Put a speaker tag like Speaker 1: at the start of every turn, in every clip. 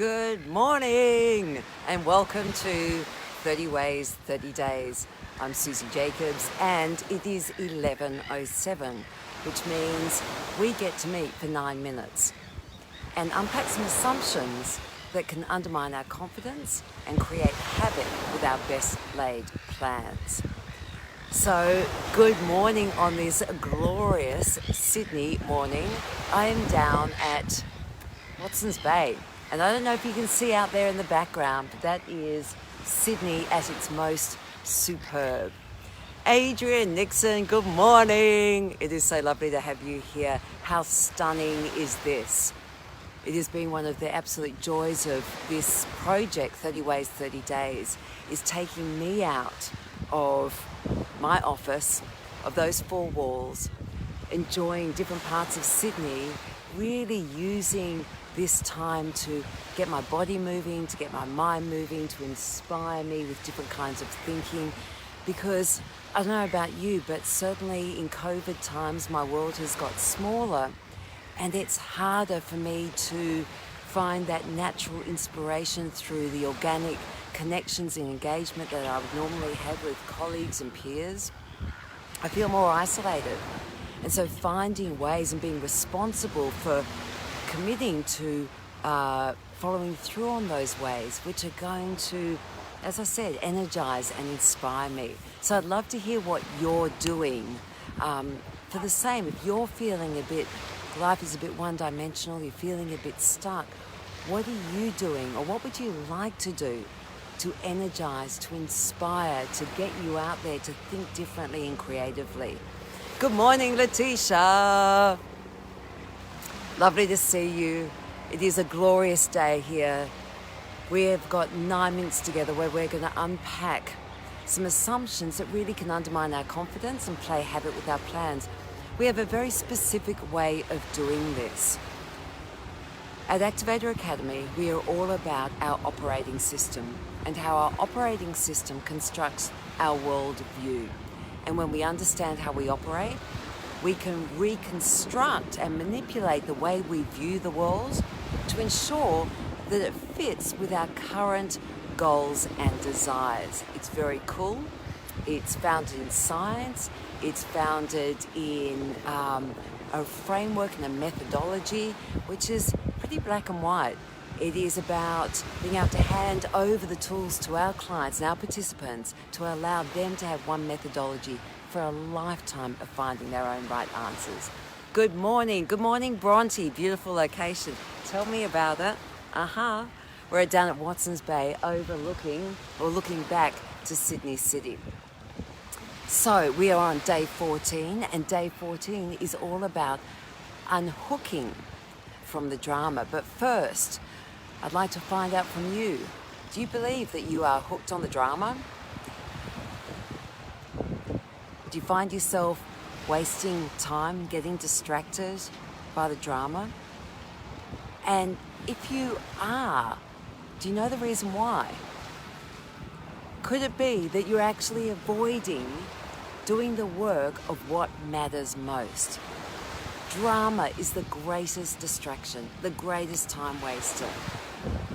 Speaker 1: Good morning and welcome to 30 Ways, 30 Days. I'm Susie Jacobs and it is 11:07, which means we get to meet for 9 minutes and unpack some assumptions that can undermine our confidence and create havoc with our best laid plans. So, good morning on this glorious Sydney morning. I am down at Watson's Bay. And I don't know if you can see out there in the background, but that is Sydney at its most superb. Adrian Nixon, good morning. It is so lovely to have you here. How stunning is this? It has been one of the absolute joys of this project, 30 Ways, 30 Days, is taking me out of my office, of those four walls, enjoying different parts of Sydney, really using this time to get my body moving, to get my mind moving, to inspire me with different kinds of thinking. Because I don't know about you, but certainly in COVID times, my world has got smaller and it's harder for me to find that natural inspiration through the organic connections and engagement that I would normally have with colleagues and peers. I feel more isolated. And so finding ways and being responsible for committing to following through on those ways, which are going to, as I said, energize and inspire me. So I'd love to hear what you're doing for the same. If you're feeling a bit, life is a bit one-dimensional, you're feeling a bit stuck, what are you doing or what would you like to do to energize, to inspire, to get you out there to think differently and creatively? Good morning, Letitia. Lovely to see you. It is a glorious day here. We have got 9 minutes together where we're going to unpack some assumptions that really can undermine our confidence and play havoc with our plans. We have a very specific way of doing this. At Activator Academy, we are all about our operating system and how our operating system constructs our world view. And when we understand how we operate, we can reconstruct and manipulate the way we view the world to ensure that it fits with our current goals and desires. It's very cool. It's founded in science. It's founded in a framework and a methodology which is pretty black and white. It is about being able to hand over the tools to our clients and our participants to allow them to have one methodology for a lifetime of finding their own right answers. Good morning, Bronte, beautiful location. Tell me about it. We're down at Watson's Bay overlooking or looking back to Sydney City. So we are on day 14 and day 14 is all about unhooking from the drama. But first, I'd like to find out from you, do you believe that you are hooked on the drama? Do you find yourself wasting time, getting distracted by the drama? And if you are, do you know the reason why? Could it be that you're actually avoiding doing the work of what matters most? Drama is the greatest distraction, the greatest time waster.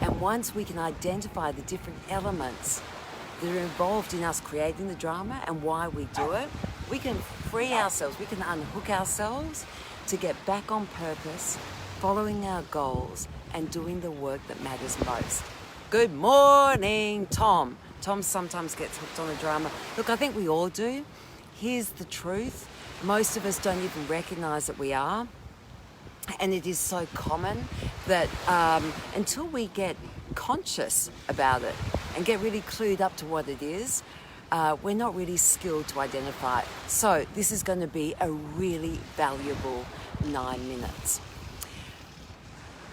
Speaker 1: And once we can identify the different elements that are involved in us creating the drama and why we do it, we can free ourselves, we can unhook ourselves to get back on purpose, following our goals and doing the work that matters most. Good morning, Tom. Tom sometimes gets hooked on the drama. Look, I think we all do. Here's the truth. Most of us don't even recognize that we are. And it is so common that until we get conscious about it and get really clued up to what it is, we're not really skilled to identify it. So this is going to be a really valuable 9 minutes.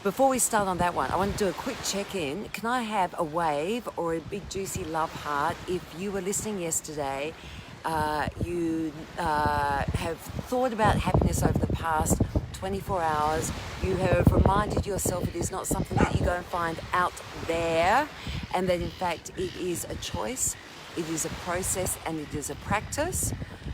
Speaker 1: Before we start on that one, I want to do a quick check-in. Can I have a wave or a big juicy love heart if you were listening yesterday, you have thought about happiness over the past 24 hours, you have reminded yourself it is not something that you go and find out there, and that in fact it is a choice, it is a process, and it is a practice.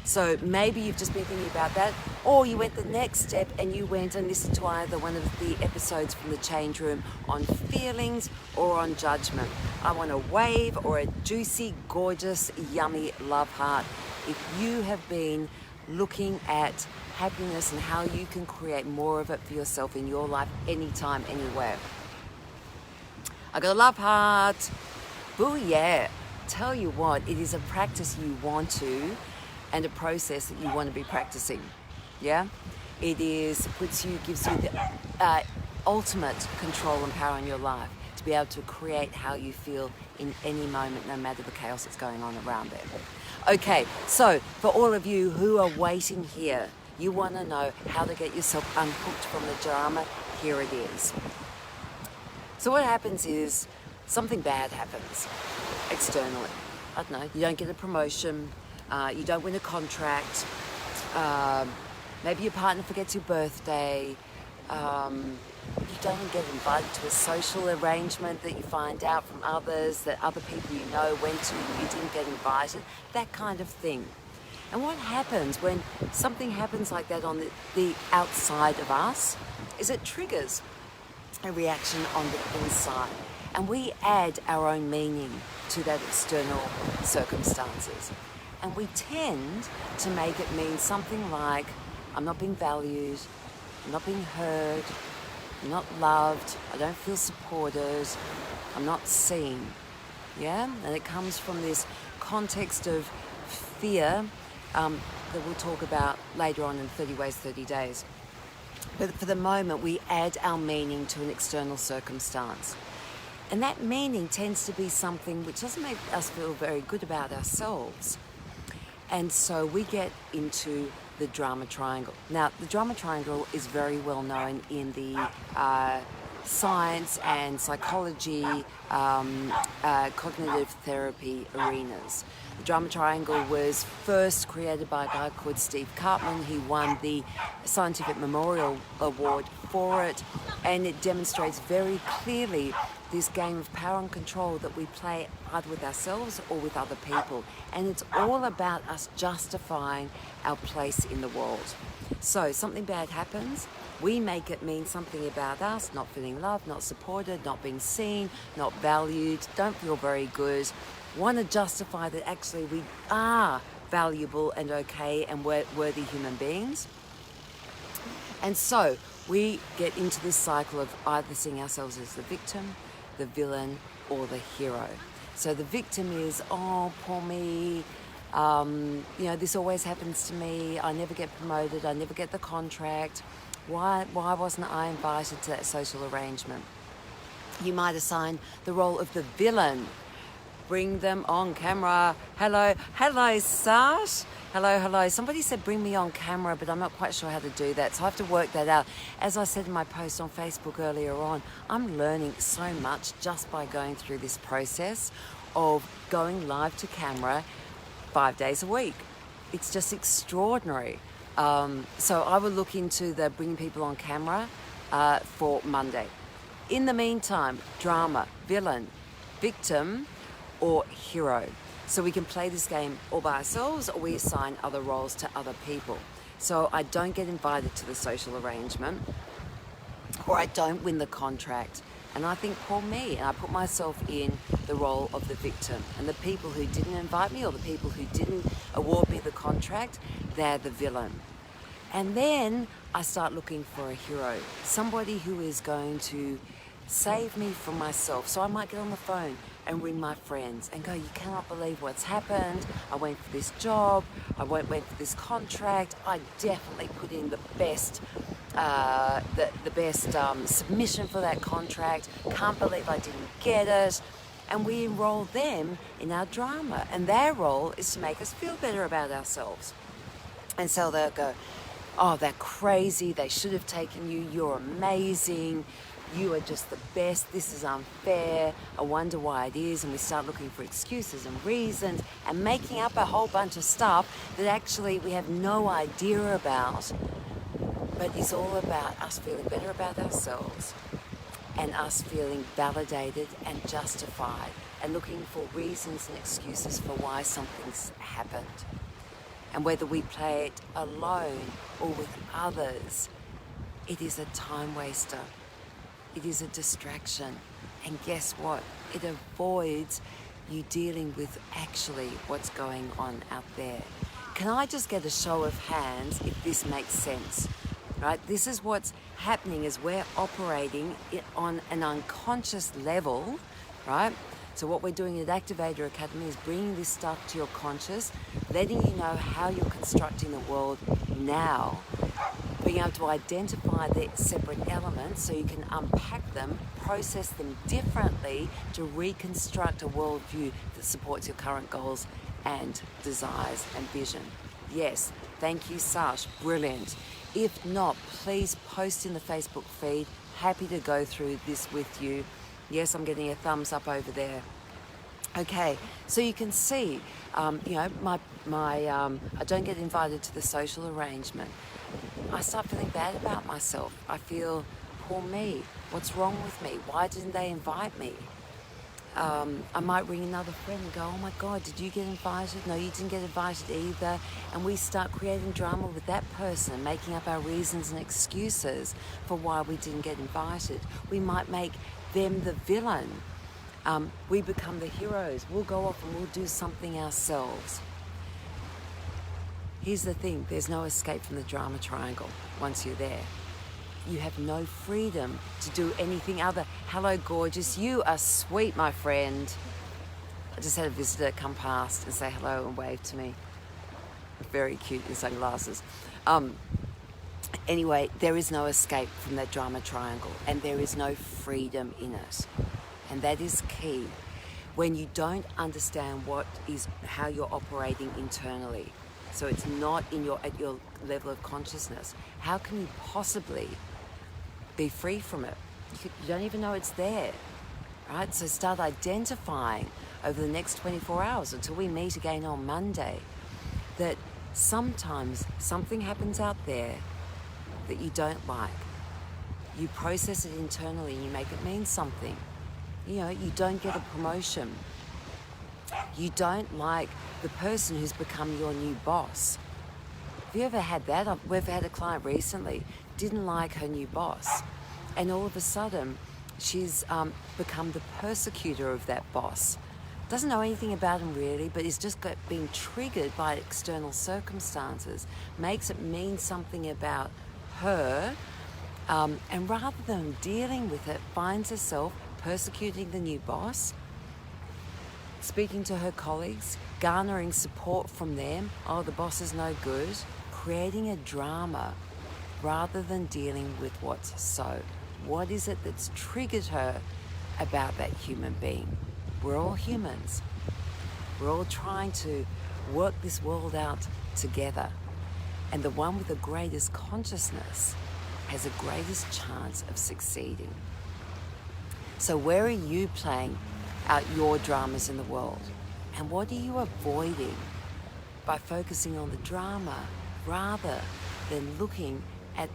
Speaker 1: So maybe you've just been thinking about that, or you went the next step and you went and listened to either one of the episodes from the Change Room on feelings or on judgment. I want a wave or a juicy, gorgeous, yummy love heart. If you have been looking at happiness and how you can create more of it for yourself in your life anytime, anywhere. I got a love heart. Boo yeah. Tell you what, it is a practice you want to and a process that you want to be practicing. Yeah? It gives you the ultimate control and power in your life to be able to create how you feel in any moment, no matter the chaos that's going on around there. Okay, so for all of you who are waiting here, you want to know how to get yourself unhooked from the drama, here it is. So what happens is something bad happens externally. I don't know, you don't get a promotion, you don't win a contract, maybe your partner forgets your birthday, you don't get invited to a social arrangement that you find out from others that other people you know went to, you didn't get invited, that kind of thing. And what happens when something happens like that on the outside of us is it triggers a reaction on the inside. And we add our own meaning to that external circumstances. And we tend to make it mean something like, I'm not being valued, I'm not being heard, I'm not loved, I don't feel supported, I'm not seen. Yeah? And it comes from this context of fear that we'll talk about later on in 30 Ways, 30 Days. But for the moment, we add our meaning to an external circumstance. And that meaning tends to be something which doesn't make us feel very good about ourselves. And so we get into the drama triangle. Now, the drama triangle is very well known in the science and psychology, cognitive therapy arenas. The drama triangle was first created by a guy called Steve Karpman. He won the Scientific Memorial Award for it, and it demonstrates very clearly this game of power and control that we play either with ourselves or with other people. And it's all about us justifying our place in the world. So something bad happens, we make it mean something about us, not feeling loved, not supported, not being seen, not valued, don't feel very good, want to justify that actually we are valuable and okay and worthy human beings. And so we get into this cycle of either seeing ourselves as the victim, the villain, or the hero. So the victim is, oh, poor me, this always happens to me, I never get promoted, I never get the contract, why wasn't I invited to that social arrangement? You might assign the role of the villain. Bring them on camera. Hello, Sash. Hello. Somebody said bring me on camera, but I'm not quite sure how to do that, so I have to work that out. As I said in my post on Facebook earlier on, I'm learning so much just by going through this process of going live to camera 5 days a week. It's just extraordinary. So I will look into the bringing people on camera for Monday. In the meantime, drama, villain, victim, or hero. So we can play this game all by ourselves, or we assign other roles to other people. So I don't get invited to the social arrangement, or I don't win the contract. And I think, poor me, and I put myself in the role of the victim. And the people who didn't invite me, or the people who didn't award me the contract, they're the villain. And then I start looking for a hero, somebody who is going to save me from myself. So I might get on the phone and ring my friends and go, you cannot believe what's happened. I went for this job, I went for this contract, I definitely put in the best submission for that contract, can't believe I didn't get it. And we enroll them in our drama, and their role is to make us feel better about ourselves. And so they'll go, oh, they're crazy, they should have taken you, you're amazing, you are just the best, this is unfair, I wonder why it is. And we start looking for excuses and reasons and making up a whole bunch of stuff that actually we have no idea about, but it's all about us feeling better about ourselves and us feeling validated and justified and looking for reasons and excuses for why something's happened. And whether we play it alone or with others, it is a time waster. It is a distraction. And guess what? It avoids you dealing with actually what's going on out there. Can I just get a show of hands if this makes sense? Right? This is what's happening as we're operating on an unconscious level, right? So what we're doing at Activator Academy is bringing this stuff to your conscious, letting you know how you're constructing the world now, being able to identify the separate elements so you can unpack them, process them differently to reconstruct a worldview that supports your current goals and desires and vision. Yes, thank you, Sash. Brilliant. If not, please post in the Facebook feed. Happy to go through this with you. Yes, I'm getting a thumbs up over there. Okay, so you can see, my I don't get invited to the social arrangement. I start feeling bad about myself. I feel, poor me. What's wrong with me? Why didn't they invite me? I might ring another friend and go, oh my God, did you get invited? No, you didn't get invited either. And we start creating drama with that person, making up our reasons and excuses for why we didn't get invited. We might make them the villain. We become the heroes. We'll go off and we'll do something ourselves. Here's the thing, there's no escape from the drama triangle once you're there. You have no freedom to do anything other. Hello, gorgeous. You are sweet, my friend. I just had a visitor come past and say hello and wave to me. Very cute in sunglasses. Anyway, there is no escape from that drama triangle, and there is no freedom in it. And that is key. When you don't understand how you're operating internally, so it's not at your level of consciousness, how can you possibly be free from it? You don't even know it's there, right? So start identifying over the next 24 hours until we meet again on Monday that sometimes something happens out there that you don't like. You process it internally and you make it mean something. You don't get a promotion. You don't like the person who's become your new boss. Have you ever had that? We've had a client recently, didn't like her new boss. And all of a sudden, she's become the persecutor of that boss. Doesn't know anything about him really, but is just being triggered by external circumstances. Makes it mean something about her. And rather than dealing with it, finds herself persecuting the new boss, speaking to her colleagues, garnering support from them. Oh, the boss is no good. Creating a drama rather than dealing with what's so. What is it that's triggered her about that human being? We're all humans. We're all trying to work this world out together. And the one with the greatest consciousness has the greatest chance of succeeding. So where are you playing out your dramas in the world? And what are you avoiding by focusing on the drama rather than looking at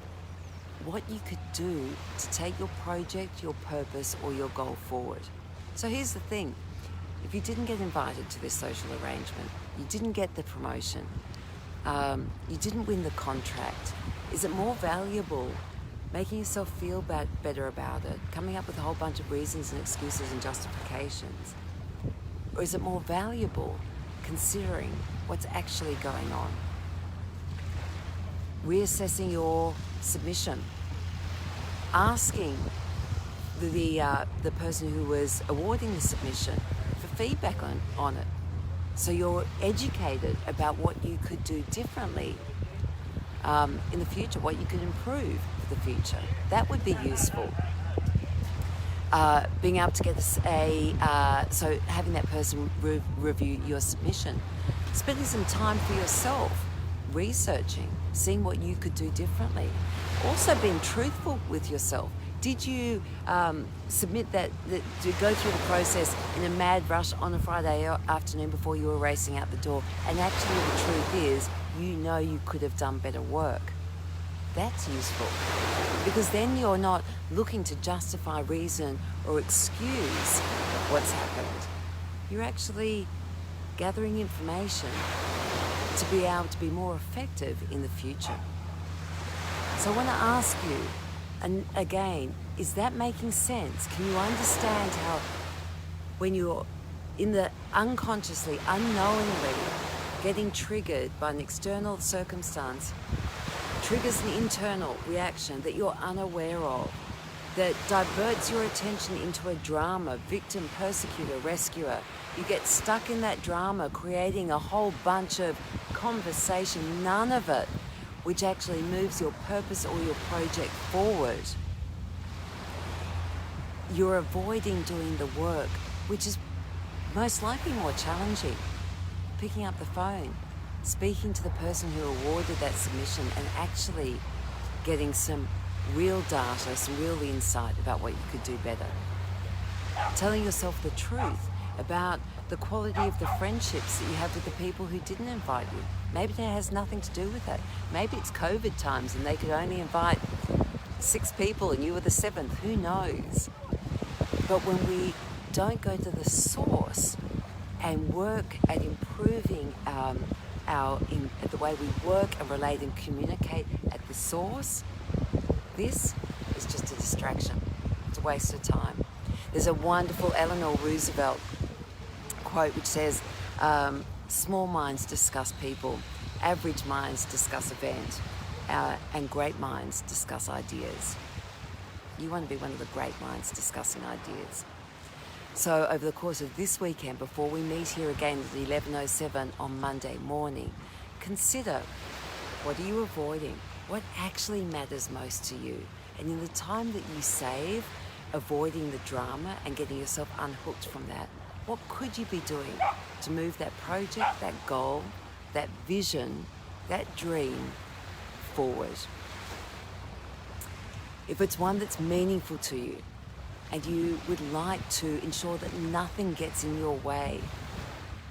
Speaker 1: what you could do to take your project, your purpose, or your goal forward? So here's the thing. If you didn't get invited to this social arrangement, you didn't get the promotion, you didn't win the contract, is it more valuable making yourself feel better about it, coming up with a whole bunch of reasons and excuses and justifications? Or is it more valuable considering what's actually going on? Reassessing your submission, asking the person who was awarding the submission for feedback on it, so you're educated about what you could do differently in the future, what you could improve for the future. That would be useful. Being able to get so having that person review your submission, spending some time for yourself, researching, seeing what you could do differently. Also being truthful with yourself. Did you submit to go through the process in a mad rush on a Friday afternoon before you were racing out the door? And actually the truth is, you could have done better work. That's useful, because then you're not looking to justify, reason, or excuse what's happened. You're actually gathering information to be able to be more effective in the future. So I want to ask you, and again, is that making sense? Can you understand how when you're in the unconsciously, unknowingly getting triggered by an external circumstance, triggers an internal reaction that you're unaware of, that diverts your attention into a drama, victim, persecutor, rescuer. You get stuck in that drama, creating a whole bunch of conversation, none of it which actually moves your purpose or your project forward. You're avoiding doing the work, which is most likely more challenging. Picking up the phone, speaking to the person who awarded that submission, and actually getting some real data, some real insight about what you could do better. Telling yourself the truth about the quality of the friendships that you have with the people who didn't invite you. Maybe that has nothing to do with it. Maybe it's COVID times and they could only invite 6 people and you were the 7th. Who knows? But when we don't go to the source and work at improving the way we work and relate and communicate at the source, this is just a distraction. It's a waste of time. There's a wonderful Eleanor Roosevelt quote which says, small minds discuss people, average minds discuss event, and great minds discuss ideas. You want to be one of the great minds discussing ideas. So over the course of this weekend, before we meet here again at 11:07 on Monday morning, consider, what are you avoiding? What actually matters most to you? And in the time that you save avoiding the drama and getting yourself unhooked from that, what could you be doing to move that project, that goal, that vision, that dream forward? If it's one that's meaningful to you and you would like to ensure that nothing gets in your way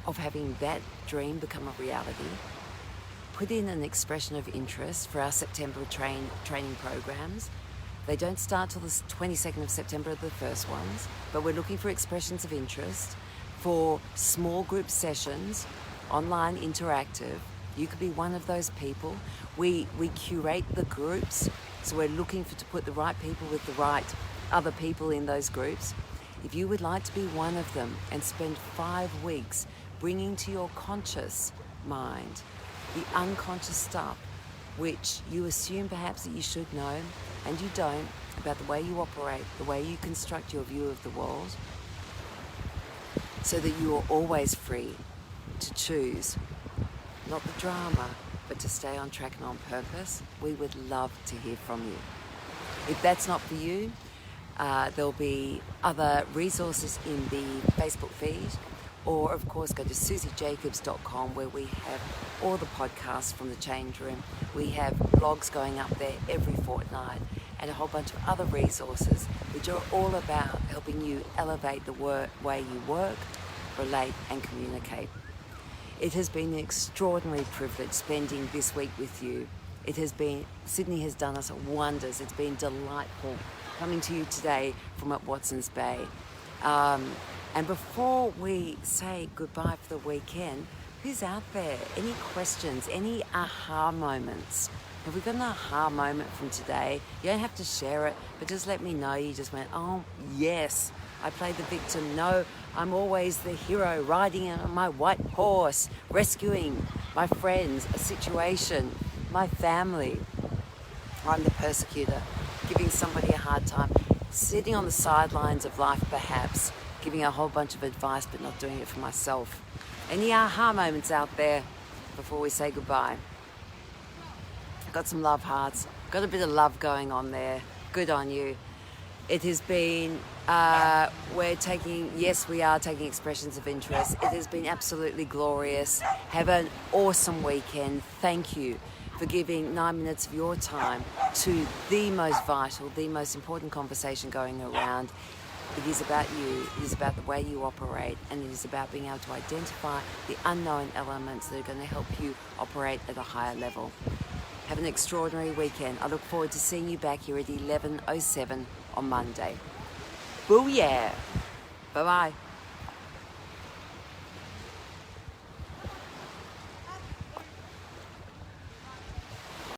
Speaker 1: of having that dream become a reality, put in an expression of interest for our September training programs. They don't start till the 22nd of September, the first ones, but we're looking for expressions of interest for small group sessions, online interactive. You could be one of those people. We curate the groups, so we're looking to put the right people with the right other people in those groups. If you would like to be one of them and spend 5 weeks bringing to your conscious mind the unconscious stuff which you assume perhaps that you should know and you don't, about the way you operate, the way you construct your view of the world, so that you are always free to choose not the drama but to stay on track and on purpose, we would love to hear from you. If that's not for you, there'll be other resources in the Facebook feed, or of course go to susiejacobs.com, where we have all the podcasts from the Change Room. We have blogs going up there every fortnight and a whole bunch of other resources which are all about helping you elevate the way you work, relate and communicate. It has been an extraordinary privilege spending this week with you. Sydney has done us wonders. It's been delightful coming to you today from at Watson's Bay. And before we say goodbye for the weekend, who's out there? Any questions? Any aha moments? Have we got an aha moment from today? You don't have to share it, but just let me know you just went, oh yes, I played the victim. No, I'm always the hero, riding on my white horse, rescuing my friends, a situation, my family. I'm the persecutor, giving somebody a hard time, sitting on the sidelines of life perhaps, giving a whole bunch of advice but not doing it for myself. Any aha moments out there before we say goodbye? Got some love hearts, got a bit of love going on there. Good on you. It has been, we are taking expressions of interest. It has been absolutely glorious. Have an awesome weekend. Thank you for giving 9 minutes of your time to the most vital, the most important conversation going around. It is about you, it is about the way you operate, and it is about being able to identify the unknown elements that are going to help you operate at a higher level. Have an extraordinary weekend. I look forward to seeing you back here at 11:07 on Monday. Booyah! Bye-bye.